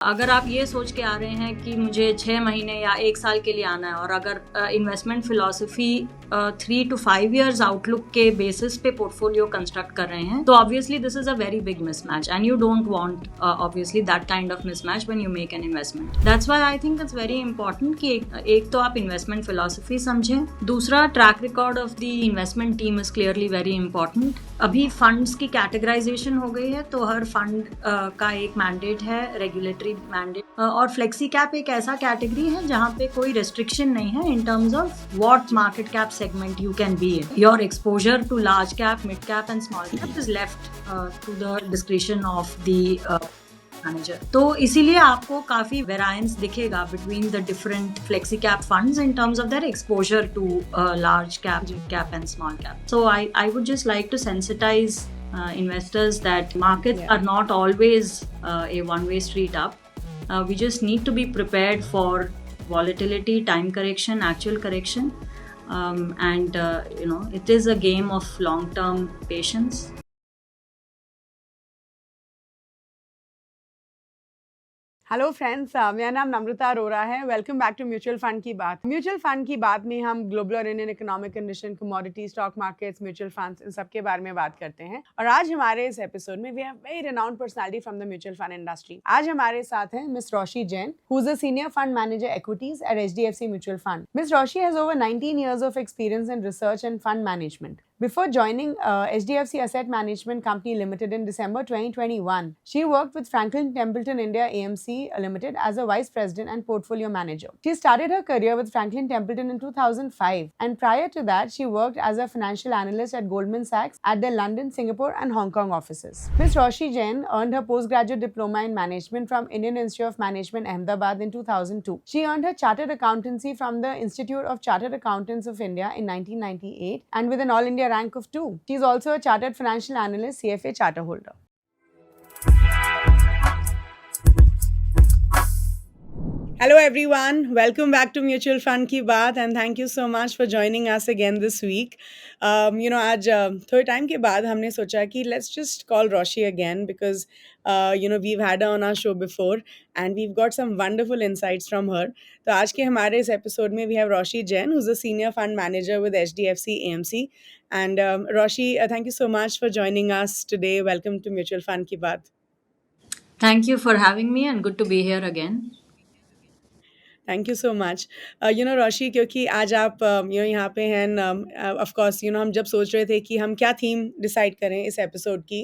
अगर आप ये सोच के आ रहे हैं कि मुझे 6 महीने या 1 साल के लिए आना है और अगर investment philosophy 3 to 5 years outlook के बेसिस पे पोर्टफोलियो कंस्ट्रक्ट कर रहे हैं, तो obviously this is a very big mismatch and you don't want obviously that kind of mismatch when you make an investment. That's why I think it's very important कि एक तो आप investment philosophy समझें, दूसरा track record of the investment team is clearly very important. अभी funds की categorisation हो गई है, तो हर फंड का एक मैंडेट है, रेगुलेटरी मैंडेट, और फ्लेक्सी कैप एक ऐसा कैटेगरी है जहाँ पे कोई रेस्ट्रिक्शन नहीं है in terms of what market cap segment you can be in. Your exposure to large cap, mid cap and small cap is left to the discretion of the manager. तो इसीलिए आपको काफी वेरिएंस दिखेगा between the different flexi cap funds in terms of their exposure to large cap and small cap. So I would just like to sensitize investors that markets are not always a one-way street up. We just need to be prepared for volatility, time correction, actual correction, and it is a game of long-term patience. Hello friends, मेरा नाम नम्रता अरोरा है. Welcome back to mutual fund की बात. Mutual fund की बात में हम global और Indian economic condition, commodity, stock markets, mutual funds, इन सब के बारे में बात करते हैं. और आज हमारे इस एपिसोड में we have very renowned personality from the mutual fund industry. आज हमारे साथ हैं Miss Roshi Jain, who is a senior fund manager equities at HDFC mutual fund. Miss Roshi has over 19 years of experience in research and fund management. Before joining HDFC Asset Management Company Limited in December 2021, she worked with Franklin Templeton India AMC Limited as a vice president and portfolio manager. She started her career with Franklin Templeton in 2005, and prior to that, she worked as a financial analyst at Goldman Sachs at their London, Singapore, and Hong Kong offices. Ms. Roshi Jain earned her postgraduate diploma in management from Indian Institute of Management, Ahmedabad in 2002. She earned her chartered accountancy from the Institute of Chartered Accountants of India in 1998, and with an All India rank of 2. She is also a chartered financial analyst, CFA charter holder. Hello everyone, welcome back to Mutual Fund की बात, and thank you so much for joining us again this week. आज थोड़े time के बाद हमने सोचा कि let's just call Roshi again because we've had her on our show before and we've got some wonderful insights from her. तो आज के हमारे इस एपिसोड में we have Roshi Jain, who's a senior fund manager with HDFC AMC. And Roshi, thank you so much for joining us today. Welcome to Mutual Fund की बात. Thank you for having me and good to be here again. Thank you so much. Roshi, क्योंकि आज आप यहाँ पे हैं, of course हम जब सोच रहे थे कि हम क्या थीम डिसाइड करें इस एपिसोड की,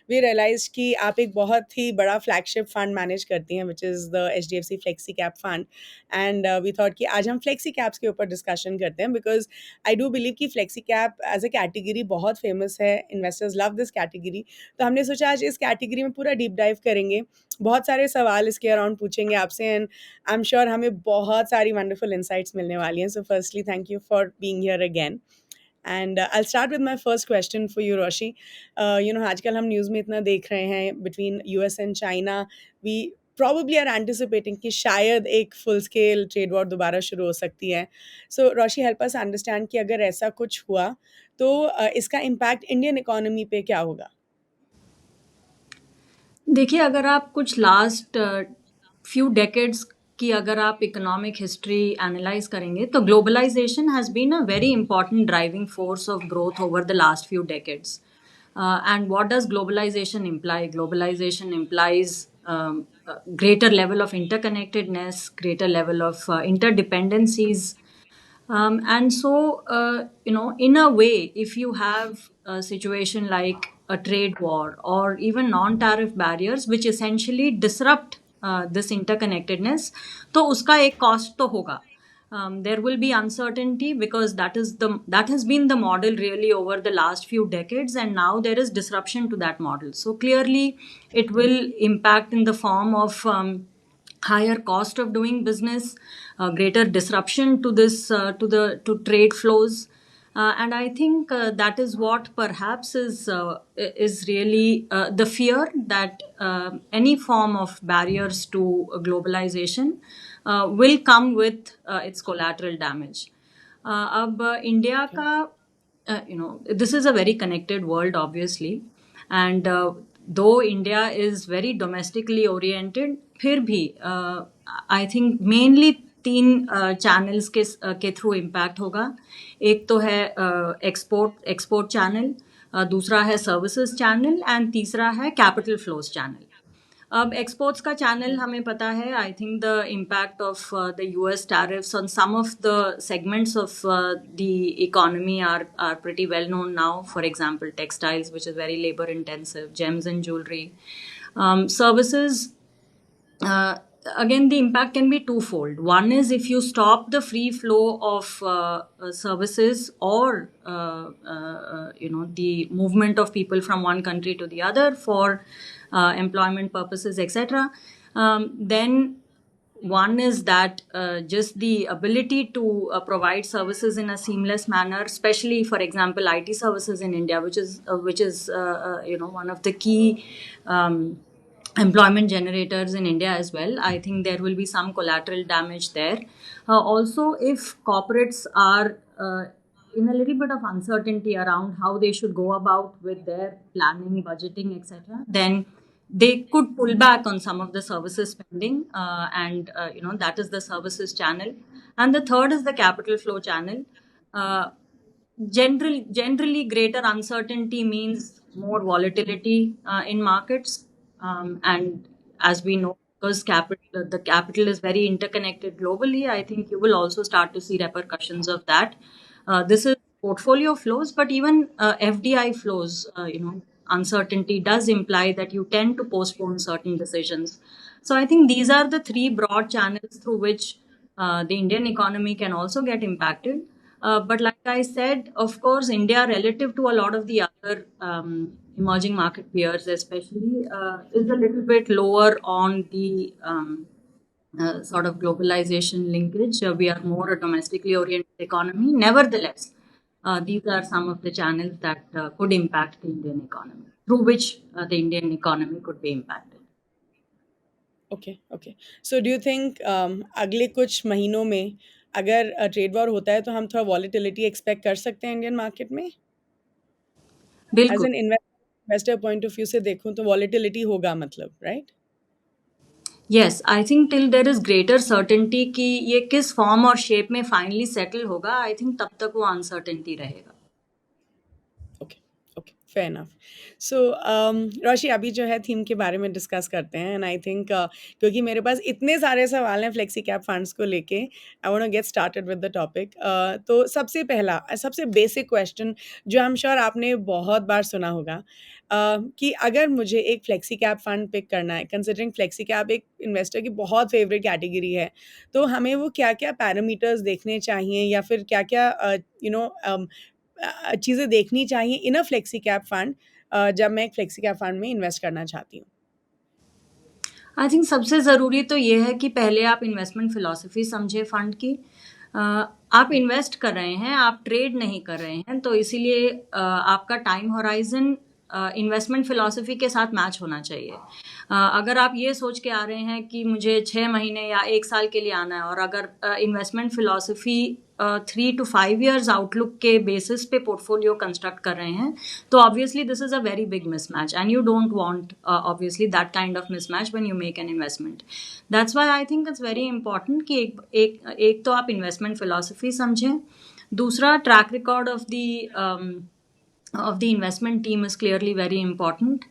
वी रियलाइज कि आप एक बहुत ही बड़ा फ्लैगशिप फंड मैनेज करती हैं, which is the HDFC flexi cap fund. And we thought कि आज हम फ्लेक्सी कैप्स के ऊपर डिस्कशन करते हैं, बिकॉज आई डू बिलीव कि flexi cap as a category बहुत फेमस है, इन्वेस्टर्स लव दिस कैटेगरी. तो हमने सोचा आज इस कैटेगरी में पूरा डीप डाइव करेंगे, बहुत सारे सवाल इसके अराउंड पूछेंगे आपसे, एंड आई एम श्योर हमें बहुत सारी वंडरफुल इंसाइट्स मिलने वाली हैं. So firstly thank you for being here again. And I start with my first question for you Roshi. आजकल हम न्यूज़ में इतना देख रहे हैं between US and China, we probably are anticipating कि शायद एक फुल स्केल ट्रेड वॉर दोबारा शुरू हो सकती है. सो रोशी, हेल्प अस अंडरस्टैंड कि अगर ऐसा कुछ हुआ तो इसका इम्पैक्ट इंडियन इकोनॉमी पे क्या होगा? देखिए, अगर आप कुछ लास्ट फ्यू डेकेड्स की अगर आप इकोनॉमिक हिस्ट्री एनालाइज करेंगे तो globalisation has been a very important driving force of growth over the last few decades. And what does globalization imply? Globalization implies greater level of interconnectedness, greater level of interdependencies. And so, in a way, if you have a situation like a trade war or even non-tariff barriers, which essentially disrupt this interconnectedness, तो उसका एक cost तो होगा. There will be uncertainty because that has been the model really over the last few decades, and now there is disruption to that model. So clearly, it will impact in the form of higher cost of doing business, greater disruption to this to trade flows. And I think that is what perhaps is really the fear that any form of barriers to globalization will come with its collateral damage. अब India का this is a very connected world obviously, and though India is very domestically oriented, फिर भी I think mainly तीन channels के through impact होगा. एक तो है एक्सपोर्ट चैनल, दूसरा है सर्विसेज चैनल एंड तीसरा है कैपिटल फ्लोज चैनल. अब एक्सपोर्ट्स का चैनल हमें पता है. I think the impact of the US tariffs on some of the segments of the economy are pretty well known now. For example, textiles, which is very labor intensive, gems and jewelry. Services, again, the impact can be twofold. One is if you stop the free flow of services or the movement of people from one country to the other for employment purposes, etc. Then one is that just the ability to provide services in a seamless manner, especially, for example, IT services in India, which is one of the key employment generators in India as well. I think there will be some collateral damage there. Also, if corporates are in a little bit of uncertainty around how they should go about with their planning, budgeting, etc., then they could pull back on some of the services spending, and that is the services channel. And the third is the capital flow channel. Generally, greater uncertainty means more volatility in markets. And as we know, because the capital is very interconnected globally, I think you will also start to see repercussions of that. This is portfolio flows, but even FDI flows, uncertainty does imply that you tend to postpone certain decisions. So I think these are the three broad channels through which the Indian economy can also get impacted. But like I said, of course, India, relative to a lot of the other emerging market peers, especially, is a little bit lower on the sort of globalization linkage. We are more a domestically oriented economy. Nevertheless, these are some of the channels that could impact the Indian economy, through which the Indian economy could be impacted. Okay. So do you think अगले कुछ महीनों में अगर trade war होता है तो हम थोड़ा वॉलेटिलिटी एक्सपेक्ट कर सकते हैं इंडियन मार्केट में? एज बिल्कुल. An investor point of view से देखूं तो वॉलेटिलिटी होगा, मतलब, right? Yes, I think till there is greater certainty कि ये किस फॉर्म और शेप में फाइनली सेटल होगा, आई थिंक तब तक वो अनसर्टेनिटी रहेगा. Okay, fair enough. So Roshi, अभी जो है थीम के बारे में डिस्कस करते हैं. एंड आई थिंक क्योंकि मेरे पास इतने सारे सवाल हैं फ्लेक्सी कैप फंड्स को लेके, I want to get started with the topic. तो सबसे बेसिक क्वेश्चन जो आई एम श्योर आपने बहुत बार सुना होगा, कि अगर मुझे एक फ्लेक्सी कैप फंड पिक करना है, कंसिडरिंग फ्लेक्सी कैप एक इन्वेस्टर की बहुत फेवरेट कैटेगरी है, तो हमें वो क्या क्या पैरामीटर्स देखने चाहिए या फिर क्या क्या चीज़ें देखनी चाहिए इन अ फ्लेक्सी कैप फंड जब मैं एक फ्लेक्सी कैप फंड में इन्वेस्ट करना चाहती हूँ? आई थिंक सबसे ज़रूरी तो ये है कि पहले आप इन्वेस्टमेंट फिलॉसफी समझे फंड की. आप इन्वेस्ट कर रहे हैं, आप ट्रेड नहीं कर रहे हैं, तो इसीलिए आपका टाइम होराइजन इन्वेस्टमेंट फिलॉसफी के साथ मैच होना चाहिए. अगर आप ये सोच के आ रहे हैं कि मुझे 6 महीने या 1 साल के लिए आना है, और अगर investment philosophy 3 to 5 years outlook के बेसिस पे पोर्टफोलियो कंस्ट्रक्ट कर रहे हैं, तो obviously this is a very big mismatch and you don't want obviously that kind of mismatch when you make an investment. That's why I think it's very important कि एक तो आप investment philosophy समझें. दूसरा, track record of the investment team is clearly very important.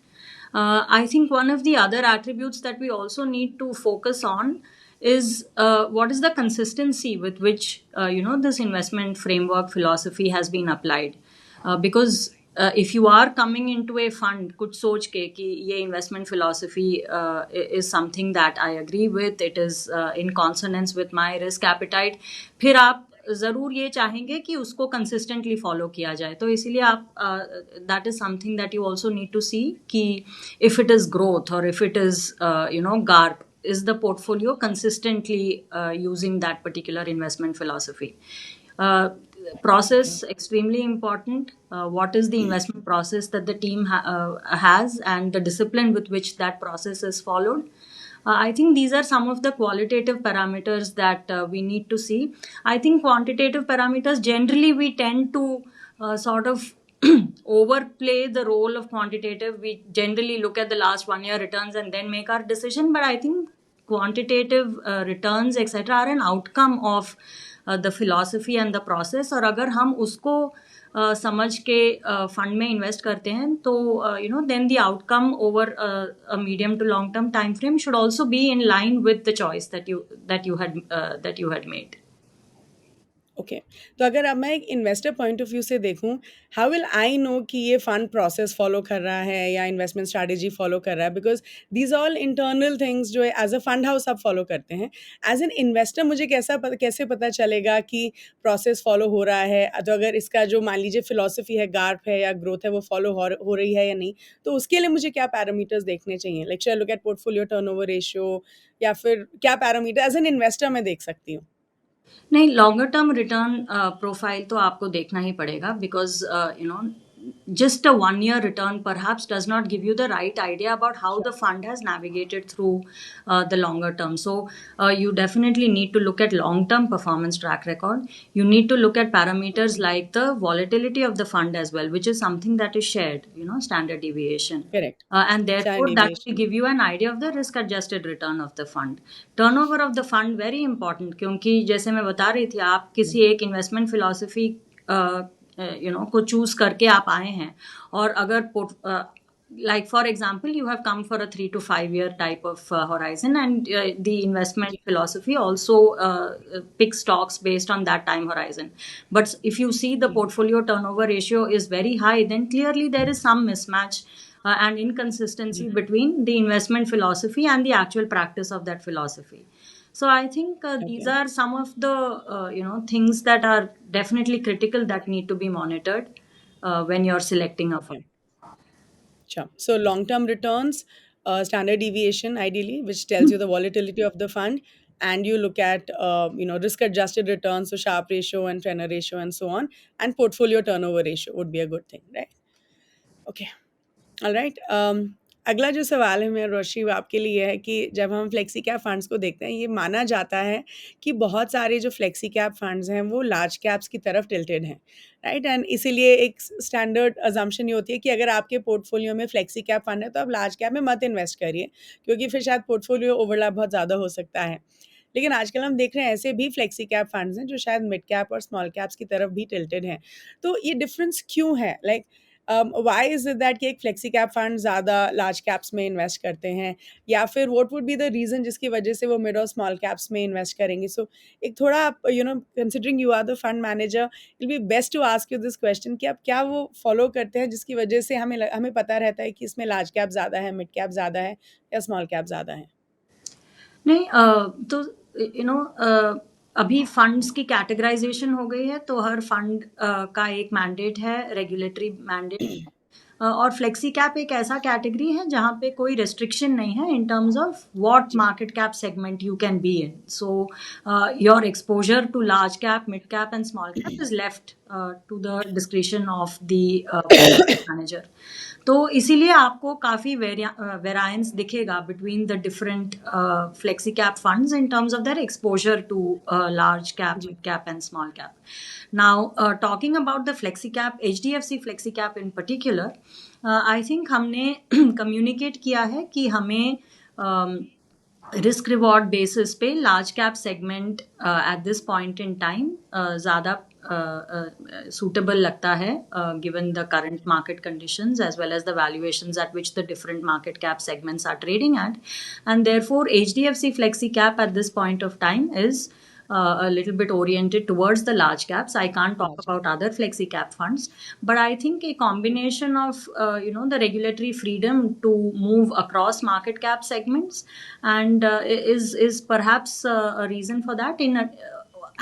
I think one of the other attributes that we also need to focus on is what is the consistency with which this investment framework philosophy has been applied. Because if you are coming into a fund कुछ सोच के कि ये investment philosophy is something that I agree with, it is in consonance with my risk appetite, फिर आप ज़रूर ये चाहेंगे कि उसको कंसिस्टेंटली फॉलो किया जाए. तो इसीलिए आप that is something that you also need to see कि इफ़ इट इज़ ग्रोथ और if it is GARP, is the portfolio consistently using that particular investment philosophy. Process, extremely important. What is the investment process that the team has, and the discipline with which that process is followed. I think these are some of the qualitative parameters that we need to see. I think quantitative parameters, generally we tend to sort of overplay the role of quantitative. We generally look at the last 1 year returns and then make our decision, but I think quantitative returns etc are an outcome of the philosophy and the process. और अगर हम उसको समझ के fund में invest करते हैं तो then the outcome over a medium to long term time frame should also be in line with the choice that you had made. Okay तो अगर अब मैं एक इन्वेस्टर पॉइंट ऑफ व्यू से देखूं, हाउ विल आई नो कि ये fund process follow कर रहा है या इन्वेस्टमेंट स्ट्रैटेजी फॉलो कर रहा है, because these all internal things जो एज अ फंड हाउस आप फॉलो करते हैं. एज एन इन्वेस्टर मुझे कैसे पता चलेगा कि प्रोसेस फॉलो हो रहा है? तो अगर इसका जो मान लीजिए फिलोसफी है, गार्प है या ग्रोथ है, वो फॉलो हो रही है या नहीं, तो उसके लिए मुझे क्या पैरामीटर्स देखने चाहिए? Like should I look at portfolio turnover ratio, या फिर क्या पैरामीटर एज एन इन्वेस्टर मैं देख सकती हूँ? नहीं, लॉन्गर टर्म रिटर्न प्रोफाइल तो आपको देखना ही पड़ेगा, because just a 1 year return perhaps does not give you the right idea about how the fund has navigated through the longer term. So you definitely need to look at long term performance track record. You need to look at parameters like the volatility of the fund as well, which is something that is shared, standard deviation. Correct. And therefore Standard that will deviation. give you an idea of the risk adjusted return of the fund. Turnover of the fund very important, क्योंकि जैसे मैं बता रही थी, आप किसी एक investment philosophy को चूज करके आप आए हैं, और अगर like for example you have come for a 3 to 5 year type of horizon, and the investment philosophy also picks stocks based on that time horizon. But if you see the portfolio turnover ratio is very high, then clearly there is some mismatch and inconsistency between the investment philosophy and the actual practice of that philosophy. So I think these are some of the things that are definitely critical that need to be monitored when you're selecting a fund. Sure. So long-term returns, standard deviation ideally, which tells you the volatility of the fund, and you look at risk-adjusted returns, so Sharpe ratio and Fenner ratio and so on, and portfolio turnover ratio would be a good thing, right? Okay. All right. अगला जो सवाल है मेरा रोशी, वो आपके लिए है कि जब हम फ्लेक्सी कैप फंड्स को देखते हैं, ये माना जाता है कि बहुत सारे जो फ्लेक्सी कैप फंड्स हैं वो लार्ज कैप्स की तरफ टिल्टेड हैं, राइट? एंड इसीलिए एक स्टैंडर्ड अजम्पशन ये होती है कि अगर आपके पोर्टफोलियो में फ्लेक्सी कैप फंड है तो आप लार्ज कैप में मत इन्वेस्ट करिए, क्योंकि फिर शायद पोर्टफोलियो ओवरलैप बहुत ज़्यादा हो सकता है. लेकिन आजकल हम देख रहे हैं ऐसे भी फ्लेक्सी कैप फंड्स हैं जो शायद मिड कैप और स्मॉल कैप्स की तरफ भी टिल्टेड हैं. तो ये डिफरेंस क्यों है? Like why is it that कि एक फ्लेक्सी कैप फंड ज़्यादा लार्ज कैप्स में इन्वेस्ट करते हैं, या फिर what would be the reason जिसकी वजह से वो मिड और स्मॉल कैप्स में इन्वेस्ट करेंगे? सो एक थोड़ा आप considering you are the fund manager, it be best to ask you this question कि आप क्या वो फॉलो करते हैं जिसकी वजह से हमें पता रहता है कि इसमें लार्ज कैप ज़्यादा है, मिड कैप ज़्यादा है या स्मॉल कैप ज़्यादा है? नहीं, तो अभी फंड्स की कैटेगराइजेशन हो गई है, तो हर फंड का एक मैंडेट है, रेगुलेटरी मैंडेट. और फ्लेक्सी कैप एक ऐसा कैटेगरी है जहाँ पे कोई रेस्ट्रिक्शन नहीं है in terms of what market cap segment you can be in. So your exposure to large cap, mid cap and small cap is left to the discretion of the manager. तो इसीलिए आपको काफ़ी variance दिखेगा between the different flexi cap funds in terms of their exposure to large cap, mid cap and small cap. Now talking about the flexi cap, HDFC flexi cap in particular, I think हमने communicate किया है कि हमें risk reward basis पे large cap segment at this point in time ज़्यादा suitable लगता है, given the current market conditions as well as the valuations at which the different market cap segments are trading at, and therefore HDFC Flexi Cap at this point of time is a little bit oriented towards the large caps. I can't talk about other flexi cap funds, but I think a combination of the regulatory freedom to move across market cap segments and is perhaps a reason for that.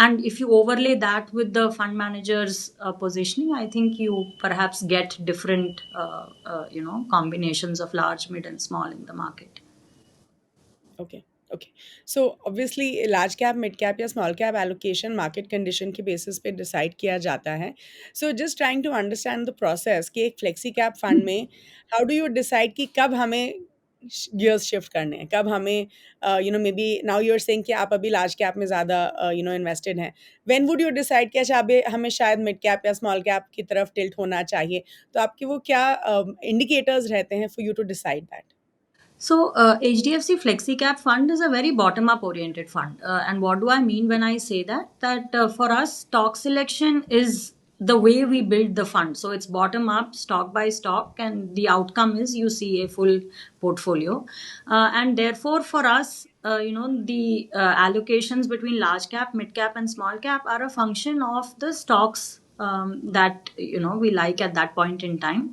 And if you overlay that with the fund manager's positioning, I think you perhaps get different combinations of large, mid and small in the market. Okay. So obviously large cap, mid cap या small cap allocation market condition के basis पे decide किया जाता है. So just trying to understand the process कि एक flexi cap fund में how do you decide कि कब हमें गियर्स शिफ्ट करने हैं, कब हमें maybe now you are saying कि आप अभी लार्ज कैप में ज़्यादा इन्वेस्टेड हैं, व्हेन वुड यू डिसाइड कि अच्छा अभी हमें शायद मिड कैप या स्मॉल कैप की तरफ टिल्ट होना चाहिए? तो आपके वो क्या इंडिकेटर्स रहते हैं for you to decide that? So, HDFC FlexiCap Fund is a very bottom-up oriented fund. And what do I mean when I say that? That for us, stock selection is the way we build the fund. So it's bottom up, stock by stock, and the outcome is you see a full portfolio. And therefore, for us, the allocations between large cap, mid cap, and small cap are a function of the stocks that we like at that point in time.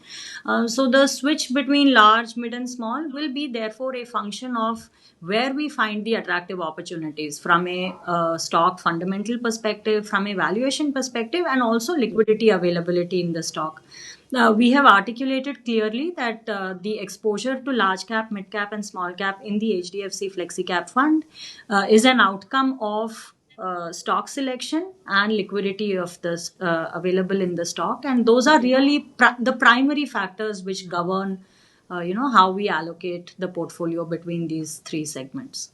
So the switch between large, mid, and small will be therefore a function of where we find the attractive opportunities from a stock fundamental perspective, from a valuation perspective, and also liquidity availability in the stock. We have articulated clearly that the exposure to large cap, mid cap, and small cap in the HDFC FlexiCap Fund is an outcome of stock selection and liquidity of this available in the stock, and those are really the primary factors which govern how we allocate the portfolio between these three segments.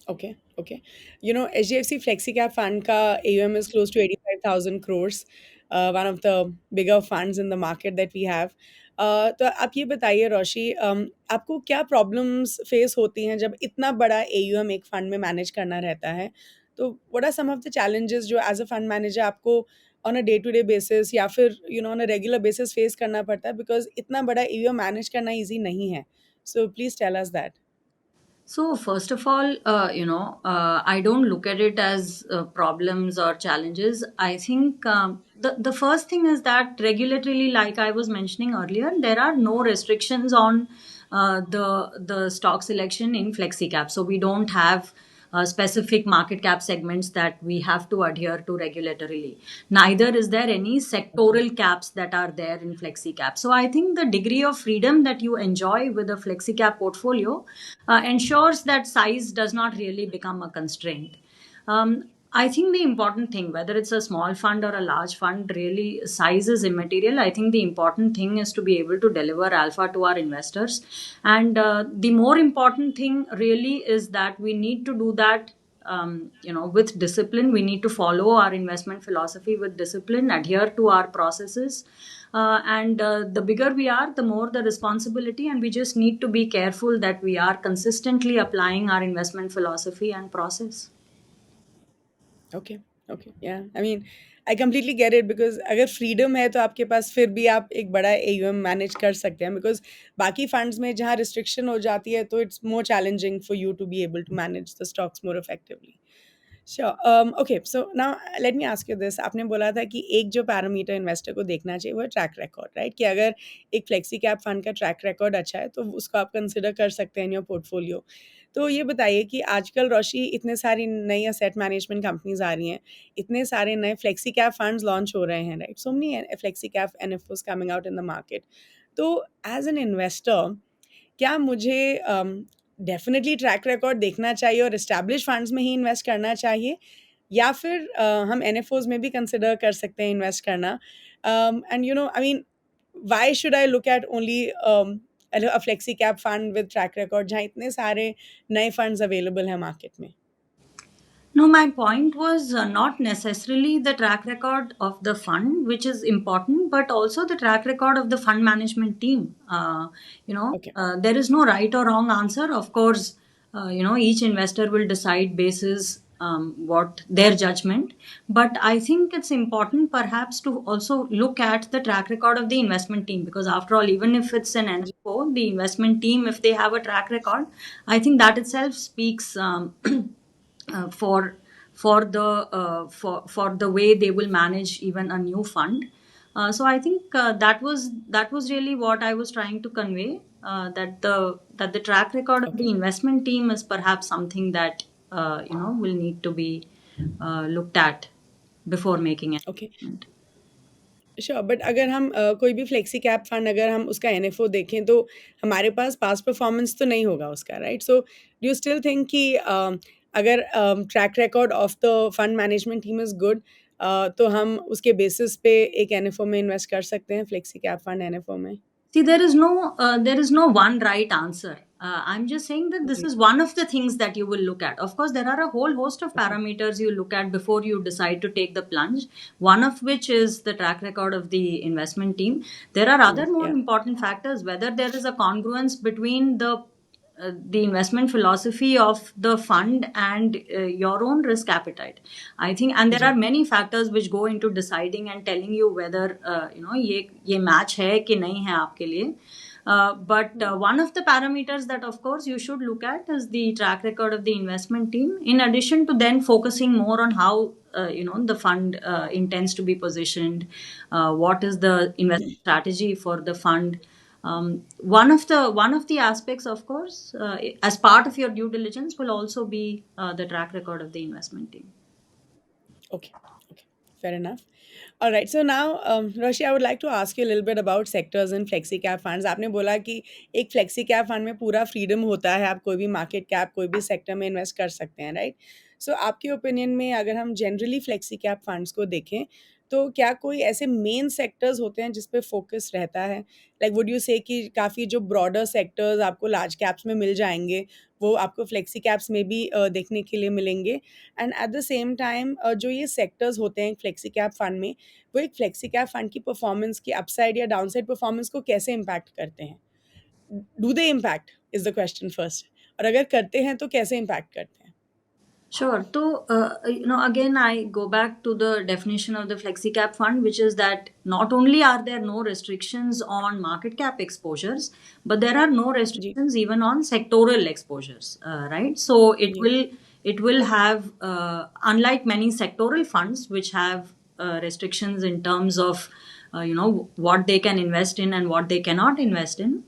Okay, okay. HDFC FlexiCap Fund ka AUM is close to 85,000 crores, one of the bigger funds in the market that we have. तो आप ये बताइए रोशी, आपको क्या problems face होती हैं जब इतना बड़ा AUM एक फंड में मैनेज करना रहता है? तो what are some of the challenges जो एज अ फंड मैनेजर आपको on a day to day basis या फिर ऑन अ रेगुलर बेसिस फेस करना पड़ता है, बिकॉज इतना बड़ा AUM मैनेज करना ईजी नहीं है? So please tell us that. So first of all, I don't look at it as problems or challenges. I think the first thing is that regulatorily, like I was mentioning earlier, there are no restrictions on the stock selection in FlexiCap. So we don't have specific market cap segments that we have to adhere to regulatorily. Neither is there any sectoral caps that are there in FlexiCap. So I think the degree of freedom that you enjoy with a FlexiCap portfolio ensures that size does not really become a constraint. I think the important thing, whether it's a small fund or a large fund, really size is immaterial. I think the important thing is to be able to deliver alpha to our investors. And the more important thing really is that we need to do that with discipline. We need to follow our investment philosophy with discipline, adhere to our processes. And the bigger we are, the more the responsibility, and we just need to be careful that we are consistently applying our investment philosophy and process. Okay, okay, yeah I mean I completely get it, because अगर freedom है तो आपके पास फिर भी आप एक बड़ा AUM manage कर सकते हैं, बिकॉज बाकी फंड्स में जहाँ रिस्ट्रिक्शन हो जाती है तो it's more challenging for you to be able to manage the stocks more effectively. Sure. Okay, so now let me ask you this. आपने बोला था कि एक जो पैरामीटर इन्वेस्टर को देखना चाहिए वो है ट्रैक रिकॉर्ड, राइट? कि अगर एक फ्लेक्सी कैप फंड का ट्रैक रिकॉर्ड अच्छा है तो उसको आप कंसिडर कर सकते हैं इन योर पोर्टफोलियो. तो ये बताइए कि आजकल रोशी इतने सारी नई असेट मैनेजमेंट कंपनीज आ रही हैं, इतने सारे नए फ्लेक्सी कैप फंड्स लॉन्च हो रहे हैं, right? So many flexi cap NFOs coming out in the market. तो एज एन इन्वेस्टर क्या मुझे डेफिनेटली ट्रैक रिकॉर्ड देखना चाहिए और इस्टेब्लिश फंड्स में ही इन्वेस्ट करना चाहिए, या फिर हम NFOs में भी कंसिडर कर सकते हैं इन्वेस्ट करना? And I mean why should I look at only a flexi cap fund with track record जहाँ इतने सारे नए फंड्स अवेलेबल हैं मार्केट में? No, my point was not necessarily the track record of the fund, which is important, but also the track record of the fund management team. Okay. There is no right or wrong answer. Of course, each investor will decide basis what their judgment. But I think it's important perhaps to also look at the track record of the investment team, because after all, even if it's an NFO, the investment team, if they have a track record, I think that itself speaks for the way they will manage even a new fund. So I think that was really what I was trying to convey. That the track record of the investment team is perhaps something that will need to be looked at before making an Okay. investment. Sure. But अगर हम कोई भी flexi cap fund अगर हम उसका NFO देखें तो हमारे पास पास्ट परफॉर्मेंस तो नहीं होगा उसका, right? So do you still think कि अगर track record of the fund management team is good, तो हम उसके बेसिस पे एक NFO में इन्वेस्ट कर सकते हैं, फ्लेक्सी कैप फंड NFO में? See, there is no one right answer. I'm just saying that this जी, is one of the things that you will look at. Of course, there are a whole host of okay, parameters you look at before you decide to take the plunge. One of which is the track record of the investment team. There are other more yeah, important factors, whether there is a congruence between the investment philosophy of the fund and your own risk appetite. I think, and there जी, are many factors which go into deciding and telling you whether ये match है कि नहीं है आपके लिए. But one of the parameters that, of course, you should look at is the track record of the investment team. In addition to then focusing more on how the fund intends to be positioned, what is the investment strategy for the fund. One of the aspects, of course, as part of your due diligence, will also be the track record of the investment team. okay, okay, fair enough. All right, so now, Roshi, I would like to ask you a little bit about sectors and flexi cap funds. आपने बोला कि एक flexi cap fund में पूरा freedom होता है, आप कोई भी market cap, कोई भी sector में invest कर सकते हैं, right? So आपके opinion में अगर हम generally flexi cap funds को देखें, तो क्या कोई ऐसे main sectors होते हैं जिस पे focus रहता है? Like would you say कि काफ़ी जो broader sectors आपको large caps में मिल जाएंगे, वो आपको flexi caps में भी देखने के लिए मिलेंगे? And at the same time जो ये सेक्टर्स होते हैं फ्लेक्सी कैप फंड में, वो एक फ्लेक्सी कैप फंड की परफॉर्मेंस की अपसाइड या डाउनसाइड परफॉर्मेंस को कैसे इम्पैक्ट करते हैं? Do they impact is the question first, और अगर करते हैं तो कैसे इम्पैक्ट करते हैं? Sure. So, again, I go back to the definition of the flexi cap fund, which is that not only are there no restrictions on market cap exposures, but there are no ji, restrictions even on sectoral exposures, right? So ji, it will have, unlike many sectoral funds which have restrictions in terms of what they can invest in and what they cannot invest in.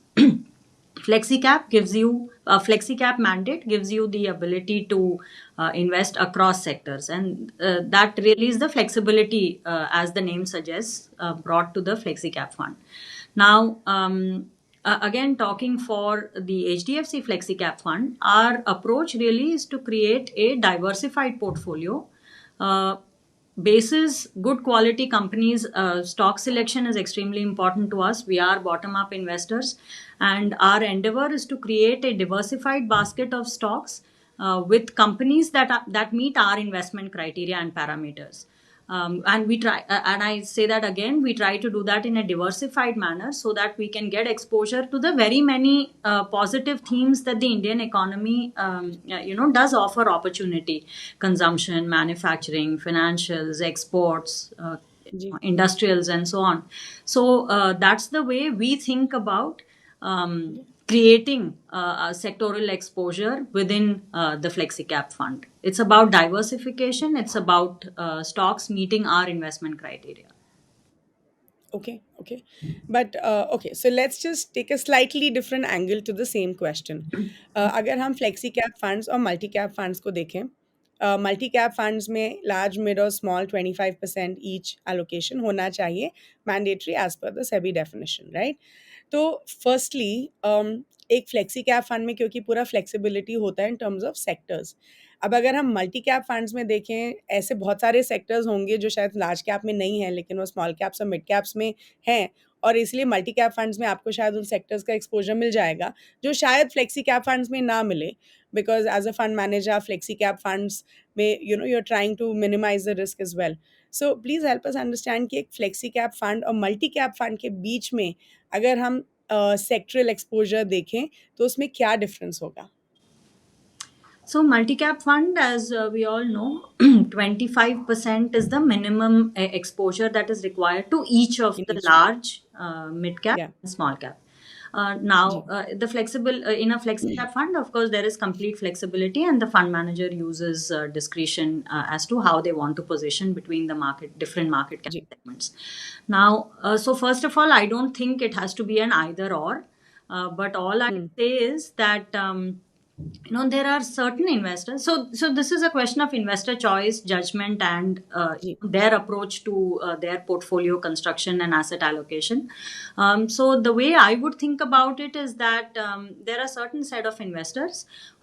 FlexiCap mandate gives you the ability to invest across sectors, and that really is the flexibility, as the name suggests, brought to the FlexiCap fund. Now, again, talking for the HDFC FlexiCap fund, our approach really is to create a diversified portfolio. Basis good quality companies, stock selection is extremely important to us. We are bottom up investors, and our endeavor is to create a diversified basket of stocks with companies that meet our investment criteria and parameters. And we try, and I say that again, we try to do that in a diversified manner so that we can get exposure to the very many positive themes that the Indian economy, does offer opportunity: consumption, manufacturing, financials, exports, ji, industrials, and so on. So that's the way we think about creating a sectoral exposure within the FlexiCap fund. It's about diversification. It's about stocks meeting our investment criteria. okay, okay. But okay, so let's just take a slightly different angle to the same question. अगर हम flexi cap funds और multi cap funds को देखें, multi cap funds में large mid और small 25% each allocation होना चाहिए, mandatory as per the SEBI definition, right? तो फर्स्टली एक फ्लेक्सी कैप फंड में क्योंकि पूरा फ्लेक्सिबिलिटी होता है इन टर्म्स ऑफ सेक्टर्स, अब अगर हम मल्टी कैप फंड्स में देखें, ऐसे बहुत सारे सेक्टर्स होंगे जो शायद लार्ज कैप में नहीं है लेकिन वो स्मॉल कैप्स और मिड कैप्स में हैं, और इसलिए मल्टी कैप फंड्स में आपको शायद उन सेक्टर्स का एक्सपोजर मिल जाएगा जो शायद फ्लेक्सी कैप फंड्स में ना मिले, because as a fund manager flexi cap funds में you are trying to minimize the risk as well. So please help us understand कि एक फ्लेक्सी कैप फंड और मल्टी कैप फंड के बीच में अगर हम सेक्टरल एक्सपोजर देखें तो उसमें क्या डिफरेंस होगा? So, multi-cap fund, as we all know, 25% is the minimum exposure that is required to each of in the बीच में, large, mid-cap, या and small-cap. जी, Now, the flexible in a flexi-cap fund, of course, there is complete flexibility, and the fund manager uses discretion as to how they want to position between the different market cap जी, segments. Now, so first of all, I don't think it has to be an either or, but all I say is that. There are certain investors, so this is a question of investor choice, judgment, and जी, their approach to their portfolio construction and asset allocation. So the way I would think about it is that there are certain set of investors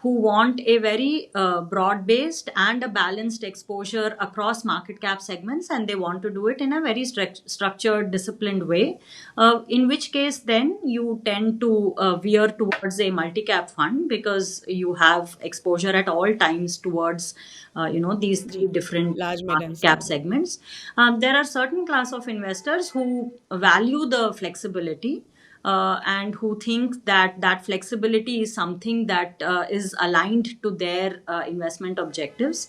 who want a very broad-based and a balanced exposure across market cap segments, and they want to do it in a very structured, disciplined way. In which case, then you tend to veer towards a multi-cap fund because you have exposure at all times towards these three different large mid and market cap small. segments. There are certain class of investors who value the flexibility and who think that that flexibility is something that is aligned to their investment objectives.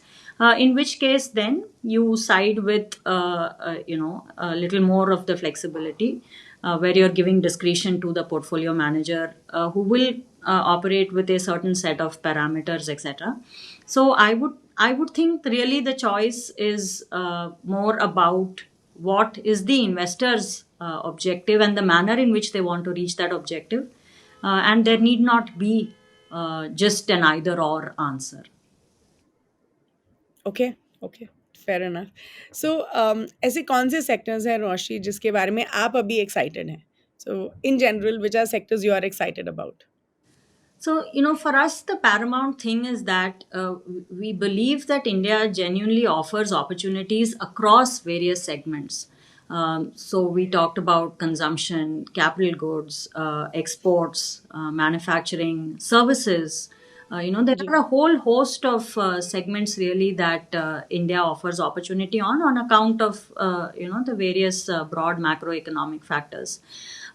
In which case, then you side with a little more of the flexibility, where you're giving discretion to the portfolio manager, who will operate with a certain set of parameters, etc. So I would think really the choice is more about what is the investor's objective and the manner in which they want to reach that objective. And there need not be just an either or answer. Okay okay fair enough सो ऐसे कौन से sectors हैं रोशी जिसके बारे में आप अभी excited हैं so in general which are sectors you are excited about So, for us, the paramount thing is that we believe that India genuinely offers opportunities across various segments. So, we talked about consumption, capital goods, exports, manufacturing, services. There जी are a whole host of segments really that India offers opportunity on account of, the various broad macroeconomic factors.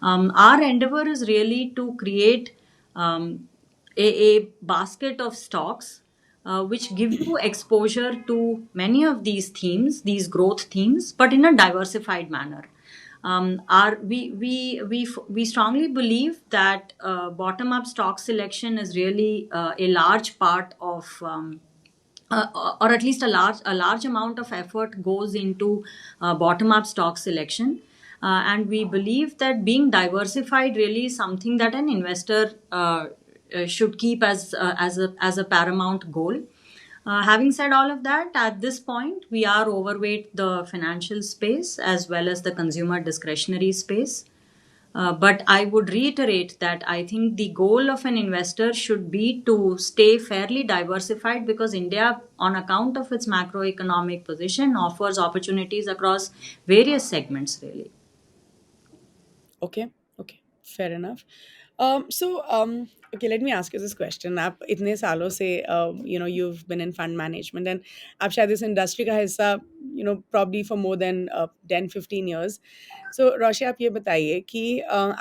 Our endeavor is really to create um, a basket of stocks which give you exposure to many of these themes, these growth themes, but in a diversified manner. We strongly believe that bottom up stock selection is really a large part of or at least a large amount of effort goes into bottom up stock selection. And we believe that being diversified really is something that an investor should keep as a paramount goal. Having said all of that, at this point, we are overweight the financial space as well as the consumer discretionary space. But I would reiterate that I think the goal of an investor should be to stay fairly diversified because India, on account of its macroeconomic position, offers opportunities across various segments, really. Okay okay fair enough so okay let me ask you this question आप इतने सालों से you've been in fund management and आप शायद इस industry का हिस्सा probably for more than 10-15 years सो रोशी आप ये बताइए कि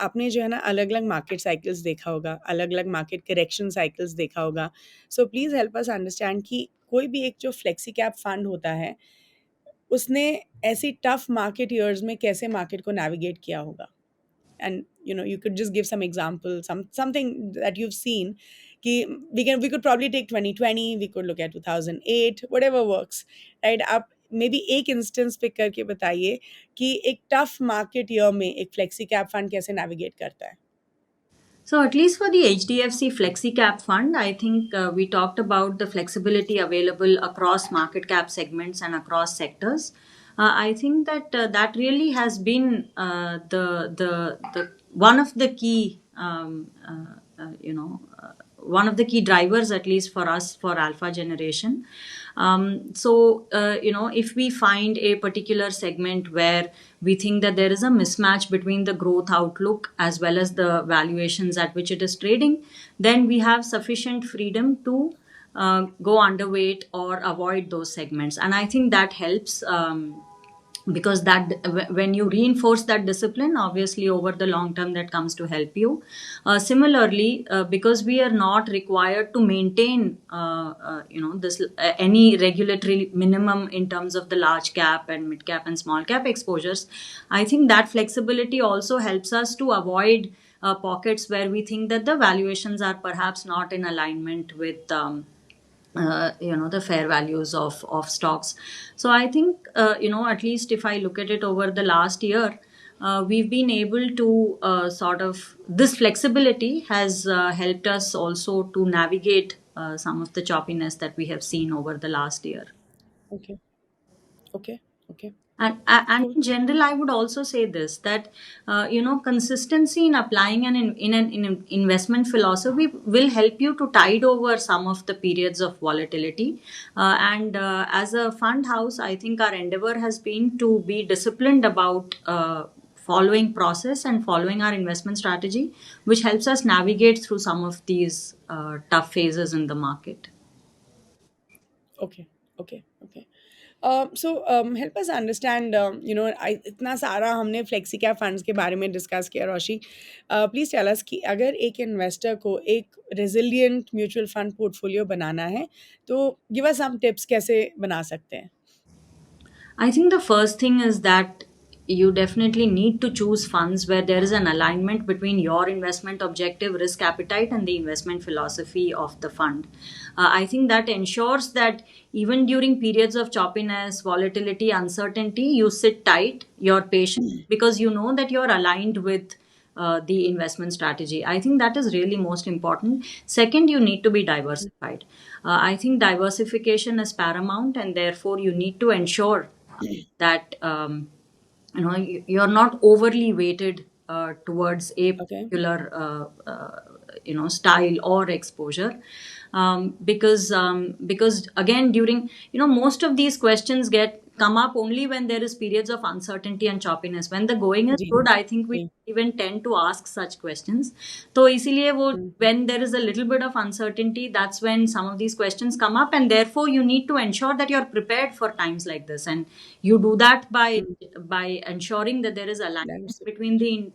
आपने जो है ना अलग अलग मार्केट साइकिल्स देखा होगा अलग अलग मार्केट करेक्शन साइकिल्स देखा होगा सो प्लीज़ हेल्प अस अंडरस्टैंड कि कोई भी एक जो फ्लेक्सी कैप फंड होता है उसने ऐसी टफ मार्केट ईयर्स में कैसे मार्केट को नेविगेट किया होगा and you could just give some example something that you've seen ki we could probably take 2020 we could look at 2008 whatever works right आप maybe एक इंस्टेंस पिक करके बताइए कि एक टफ मार्केट ईयर में एक फ्लेक्सी कैप फंड कैसे navigate करता है So, at least for the HDFC Flexi Cap Fund, I think we talked about the flexibility available across market cap segments and across sectors. I think that that really has been the one of the key one of the key drivers, at least for us, for Alpha Generation. If we find a particular segment where we think that there is a mismatch between the growth outlook as well as the valuations at which it is trading, then we have sufficient freedom to go underweight or avoid those segments. And I think that helps. Because that when you reinforce that discipline, obviously over the long term that comes to help you. Similarly, because we are not required to maintain this any regulatory minimum in terms of the large cap and mid cap and small cap exposures, I think that flexibility also helps us to avoid pockets where we think that the valuations are perhaps not in alignment with the fair values of stocks. So I think at least if I look at it over the last year, we've been able to sort of this flexibility has helped us also to navigate some of the choppiness that we have seen over the last year. okay okay okay And in general, I would also say this, that consistency in applying an investment philosophy will help you to tide over some of the periods of volatility. And as a fund house, I think our endeavor has been to be disciplined about following process and following our investment strategy, which helps us navigate through some of these tough phases in the market. Okay okay okay so help us understand I इतना सारा हमने flexi cap funds के बारे में discuss किया रोशी please tell us कि अगर एक इन्वेस्टर को एक रेजिलिएंट म्यूचुअल फंड पोर्टफोलियो बनाना है तो गिव अस सम टिप्स कैसे बना सकते हैं. I think the first thing is that you definitely need to choose funds where there is an alignment between your investment objective, risk appetite, and the investment philosophy of the fund. I think that ensures that even during periods of choppiness, volatility, uncertainty, you sit tight, you're patient, because you know that you're aligned with the investment strategy. I think that is really most important. Second, you need to be diversified. I think diversification is paramount, and therefore you need to ensure that you're not overly weighted towards a Okay. particular style or exposure, because again, during most of these questions get come up only when there is periods of uncertainty and choppiness. When the going is ji good, I think we ji even tend to ask such questions. So इसीलिए वो हम्म, when there is a little bit of uncertainty, that's when some of these questions come up, and therefore you need to ensure that you're prepared for times like this, and you do that hmm, by ensuring that there is alignment diversity. between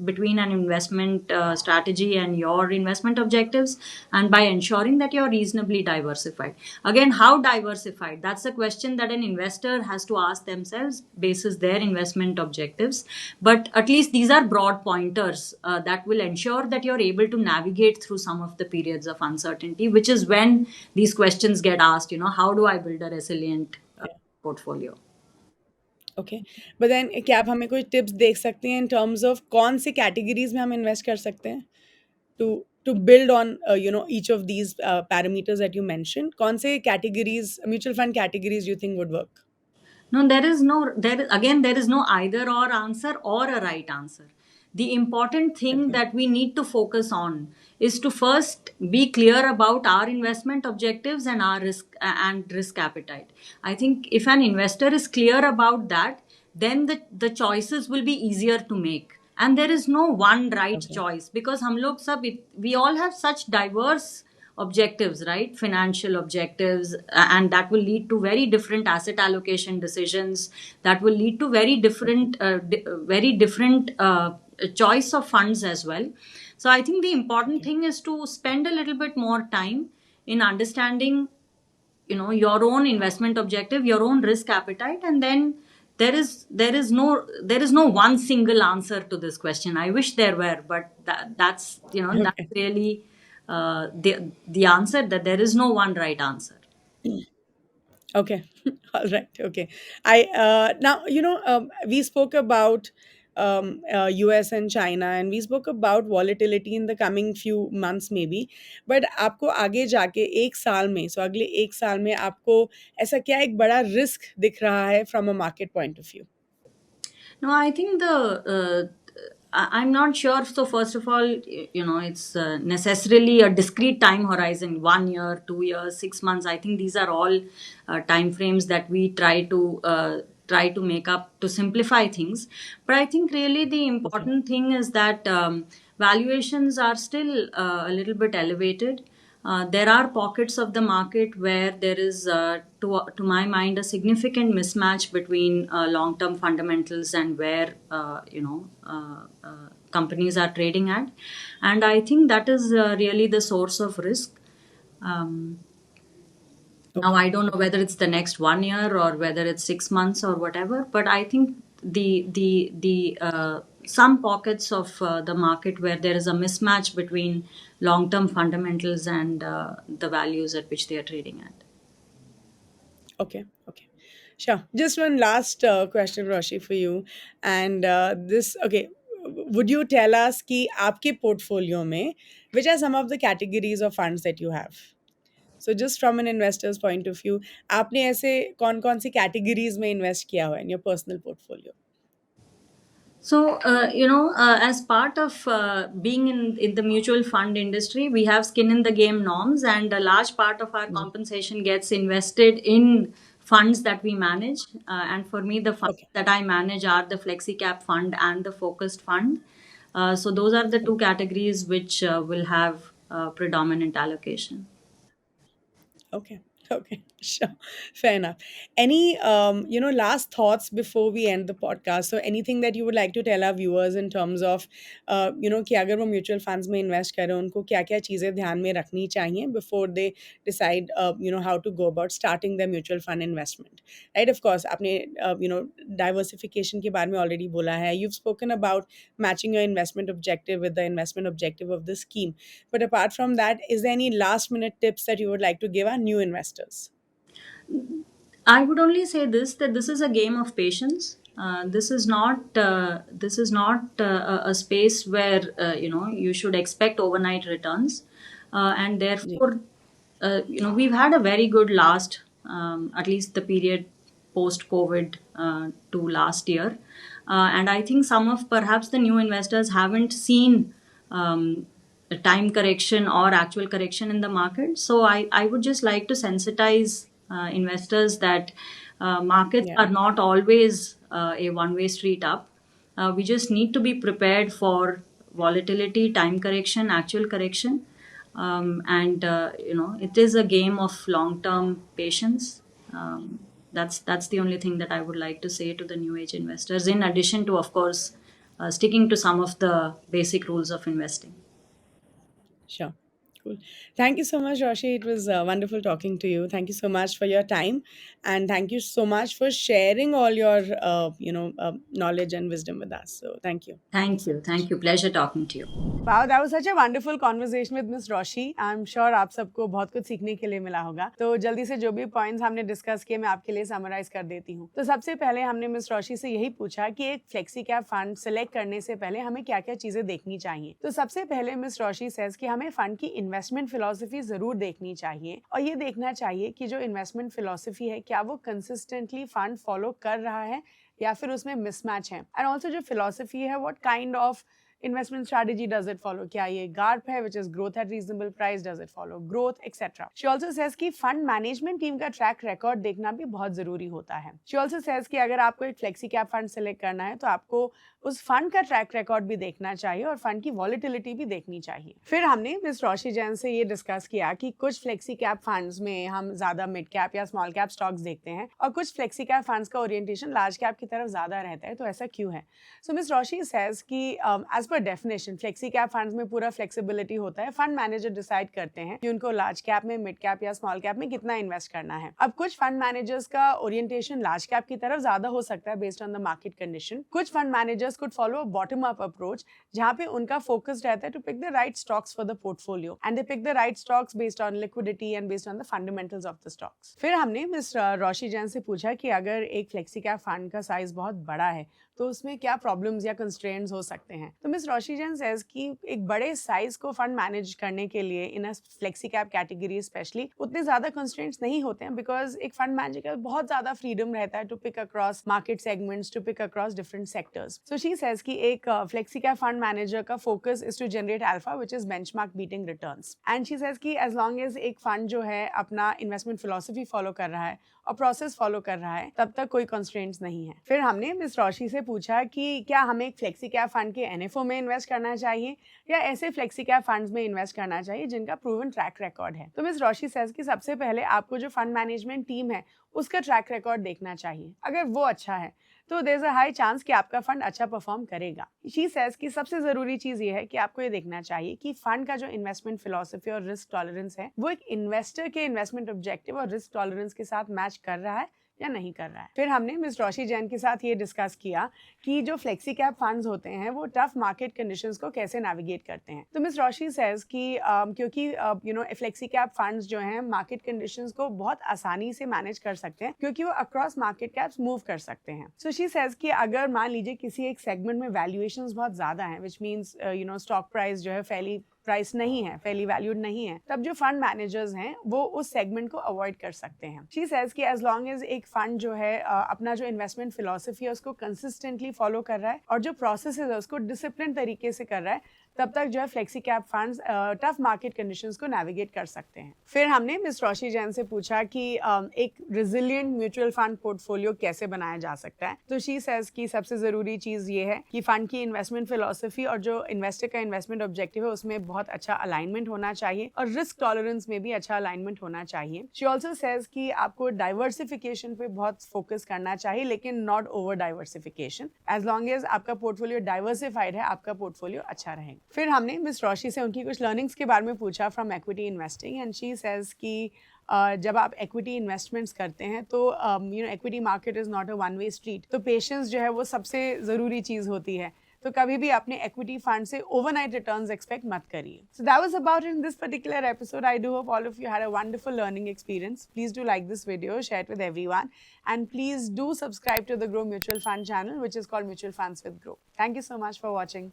between an investment strategy and your investment objectives, and by ensuring that you're reasonably diversified. Again, how diversified? That's a question that an investor has to ask themselves basis their investment objectives. But at least these are broad pointers that will ensure that you're able to navigate through some of the periods of uncertainty, which is when these questions get asked. How do I build a resilient portfolio? Okay but then क्या आप हमें कोई tips देख सकते हैं इन terms of कौन सी categories में हम इन्वेस्ट कर सकते हैं to build on each of these parameters that you mention कौन से categories mutual fund categories you think would work. No, there is no either or answer or a right answer. The important thing Okay. that we need to focus on is to first be clear about our investment objectives and our risk appetite. I think if an investor is clear about that, then the choices will be easier to make. And there is no one right Okay. choice, because we all have such diverse objectives, right? Financial objectives, and that will lead to very different asset allocation decisions. That will lead to very different choice of funds as well. So I think the important Okay. thing is to spend a little bit more time in understanding, your own investment objective, your own risk appetite, and then there is no one single answer to this question. I wish there were, but that's Okay. really the answer, that there is no one right answer. Okay. All right. Okay. I now we spoke about US and China, and we spoke about volatility in the coming few months maybe. But आपको आगे जाके एक साल में, so अगले एक साल में आपको ऐसा क्या एक बड़ा रिस्क दिख रहा है from a market point of view? No, I think I'm not sure. So first of all, it's necessarily a discrete time horizon: 1 year, 2 years, 6 months. I think these are all time frames that we try to make up to simplify things. But I think really the Okay. important thing is that valuations are still a little bit elevated. There are pockets of the market where there is, to my mind, a significant mismatch between long-term fundamentals and where companies are trading at, and I think that is really the source of risk. Um, Now, Okay. I don't know whether it's the next 1 year or whether it's 6 months or whatever, but I think the some pockets of the market where there is a mismatch between long-term fundamentals and the values at which they are trading at. Okay. Okay. Sure. Just one last question, Roshi, for you. And this, okay, would you tell us कि आपके portfolio में, which are some of the categories of funds that you have? So just from an investor's point of view, आपने ऐसे कौन कौन सी categories में invest किया हुआ है in your personal portfolio? So, as part of being in the mutual fund industry, we have skin in the game norms, and a large part of our compensation gets invested in funds that we manage. And for me, the funds Okay. that I manage are the FlexiCap fund and the Focused fund. So, those are the two categories which will have predominant allocation. Okay. Okay. Sure. Fair enough. Any, last thoughts before we end the podcast? So anything that you would like to tell our viewers in terms of, कि अगर वो mutual funds में invest करें, उनको क्या क्या चीज़ें ध्यान में रखनी चाहिए before they decide, how to go about starting their mutual fund investment, right? Of course, आपने, diversification के बारे में already बोला है. You've spoken about matching your investment objective with the investment objective of the scheme. But apart from that, is there any last minute tips that you would like to give our new investors? I would only say that this is a game of patience. This is not a space where you should expect overnight returns, and therefore we've had a very good last at least the period post COVID to last year, and I think some of perhaps the new investors haven't seen a time correction or actual correction in the market. So I would just like to sensitize investors that markets Yeah. are not always a one-way street up. We just need to be prepared for volatility, time correction, actual correction, and it is a game of long-term patience. That's the only thing that I would like to say to the new age investors. In addition to, of course, sticking to some of the basic rules of investing. Sure. Cool. Thank you so much, Roshi. It was wonderful talking to you. Thank you so much for your time, and thank you so much for sharing all your, knowledge and wisdom with us. So, thank you. Thank you. Thank you. Pleasure talking to you. Wow, that was such a wonderful conversation with Miss Roshi. I'm sure आप सबको बहुत कुछ सीखने के लिए मिला होगा. तो जल्दी से जो भी पॉइंट्स हमने डिस्कस किए मैं आपके लिए समराइज कर देती हूँ. तो सबसे पहले हमने मिस रोशी से यही पूछा कि एक फ्लेक्सी कैप फंड सिलेक्ट करने से पहले हमें क्या क्या चीजें देखनी चाहिए. तो सबसे पहले मिस रोशी सेज कि हमें फंड की इन्वेस्टमेंट फिलॉसफी जरूर देखनी चाहिए और ये देखना चाहिए कि जो इन्वेस्टमेंट फिलॉसफी है क्या वो कंसिस्टेंटली फंड फॉलो कर रहा है या फिर उसमें मिसमैच है. एंड ऑल्सो जो फिलॉसफी है what kind of investment strategy does it follow? क्या ये GARP है which is growth at reasonable price? Does it follow growth etc. She also says कि fund management team का track record देखना भी बहुत जरूरी होता है. She also says कि अगर आपको एक flexi cap fund select करना है तो आपको उस फंड का ट्रैक रिकॉर्ड भी देखना चाहिए और फंड की वॉलिटिलिटी भी देखनी चाहिए. फिर हमने मिस रोशी जैन से ये डिस्कस किया कि कुछ फ्लेक्सी कैप फंड्स में हम ज्यादा मिड कैप या स्मॉल कैप स्टॉक्स देखते हैं और कुछ फ्लेक्सी कैप फंड्स का ओरिएंटेशन लार्ज कैप की तरफ ज्यादा रहता है. तो ऐसा क्यों है? सो मिस रोशी सेज कि as per definition flexi cap funds में पूरा फ्लेक्सिबिलिटी होता है. फंड मैनेजर डिसाइड करते हैं कि उनको लार्ज कैप में, मिड कैप या स्मॉल कैप में कितना इन्वेस्ट करना है. अब कुछ फंड मैनेजर्स का ओरिएंटेशन लार्ज कैप की तरफ ज्यादा हो सकता है based on the market condition. कुछ fund managers could follow a bottom up approach जहां पे उनका फोकस रहता है to pick the right stocks for the portfolio and they pick the right stocks based on liquidity and based on the fundamentals of the stocks. फिर हमने miss Roshi Jain से पूछा कि अगर एक फ्लेक्सी कैप फंड का साइज बहुत बड़ा है तो उसमें क्या प्रॉब्लम्स या कंस्ट्रेंट्स हो सकते हैं. तो मिस रोशी जैन सेज कि एक बड़े साइज को फंड मैनेज करने के लिए इन अ फ्लेक्सी कैप कैटेगरी स्पेशली उतने ज्यादा कंस्ट्रेंट्स नहीं होते हैं बिकॉज एक फंड मैनेजर का बहुत ज्यादा फ्रीडम रहता है to pick across market segments, to pick across different sectors. So she says कि एक फ्लेक्सी कैप फंड मैनेजर का focus is to generate alpha which is benchmark beating returns. And she says कि as long as एक fund जो है अपना investment philosophy follow कर रहा है और प्रोसेस फॉलो कर रहा है तब तक कोई कंस्ट्रेंट्स नहीं है. फिर हमने मिस रोशी से पूछा कि क्या हमें एक फ्लेक्सी कैप फंड के एनएफओ में इन्वेस्ट करना चाहिए या ऐसे फ्लेक्सी कैप फंड्स में इन्वेस्ट करना चाहिए जिनका प्रूवन ट्रैक रिकॉर्ड है. तो मिस रोशी सेज कि सबसे पहले आपको जो फंड मैनेजमेंट टीम है उसका ट्रैक रिकॉर्ड देखना चाहिए. अगर वो अच्छा है तो there is a high chance कि आपका फंड अच्छा परफॉर्म करेगा. शी सेज कि सबसे जरूरी चीज ये है कि आपको ये देखना चाहिए कि फंड का जो इन्वेस्टमेंट फिलॉसफी और रिस्क टॉलरेंस है वो एक इन्वेस्टर के इन्वेस्टमेंट ऑब्जेक्टिव और रिस्क टॉलरेंस के साथ मैच कर रहा है या नहीं कर रहा है. फिर हमने मिस रोशी जैन के साथ ये डिस्कस किया कि जो फ्लेक्सी कैप फंड्स होते हैं वो टफ मार्केट कंडीशंस को कैसे नेविगेट करते हैं. तो मिस रोशी सेज कि क्योंकि फ्लेक्सी कैप फंड्स जो हैं मार्केट कंडीशंस को बहुत आसानी से मैनेज कर सकते हैं क्योंकि वो अक्रॉस मार्केट कैप्स मूव कर सकते हैं. सो शी सेज कि अगर मान लीजिए किसी एक सेगमेंट में वैल्यूएशंस बहुत ज्यादा हैं व्हिच मींस स्टॉक प्राइस जो है फैली प्राइस नहीं है, फेयरली वैल्यूड नहीं है, तब जो फंड मैनेजर्स हैं वो उस सेगमेंट को अवॉइड कर सकते हैं। शी सेज कि एज लॉन्ग एज एक फंड जो है अपना जो इन्वेस्टमेंट फिलॉसफी है उसको कंसिस्टेंटली फॉलो कर रहा है और जो प्रोसेस है उसको डिसिप्लिन तरीके से कर रहा है, तब तक जो है flexi cap funds tough market conditions को नेविगेट कर सकते हैं। फिर हमने मिस रोशी जैन से पूछा कि एक रिजिलियंट म्यूचुअल फंड पोर्टफोलियो कैसे बनाया जा सकता है। तो शी सेज कि सबसे जरूरी चीज ये है कि फंड की इन्वेस्टमेंट फिलॉसफी और जो इन्वेस्टर का इन्वेस्टमेंट ऑब्जेक्टिव है उसमें बहुत अच्छा अलाइनमेंट होना चाहिए और रिस्क टॉलरेंस में भी अच्छा अलाइनमेंट होना चाहिए। शी ऑल्सो सेज कि आपको डाइवर्सिफिकेशन पे बहुत फोकस करना चाहिए, लेकिन not over diversification. As long as आपका पोर्टफोलियो डाइवर्सिफाइड है, आपका पोर्टफोलियो अच्छा रहेगा। फिर हमने मिस रोशी से उनकी कुछ लर्निंग्स के बारे में पूछा from equity investing, and she says कि जब आप इक्विटी इन्वेस्टमेंट्स करते हैं तो equity market is not a one way street, तो पेशेंस जो है वो सबसे ज़रूरी चीज़ होती है। तो कभी भी अपने इक्विटी फंड से ओवरनाइट रिटर्न्स एक्सपेक्ट मत करिए। So that was about in this particular episode. I do hope all of you had a wonderful learning experience. Please do like this video, share it with everyone, and please do subscribe to the Groww mutual fund channel, which is called mutual funds with Groww. Thank you so much for watching.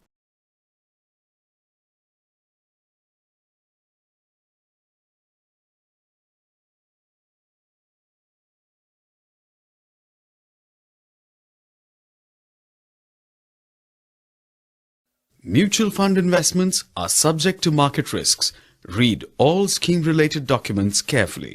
Mutual fund investments are subject to market risks. Read all scheme-related documents carefully.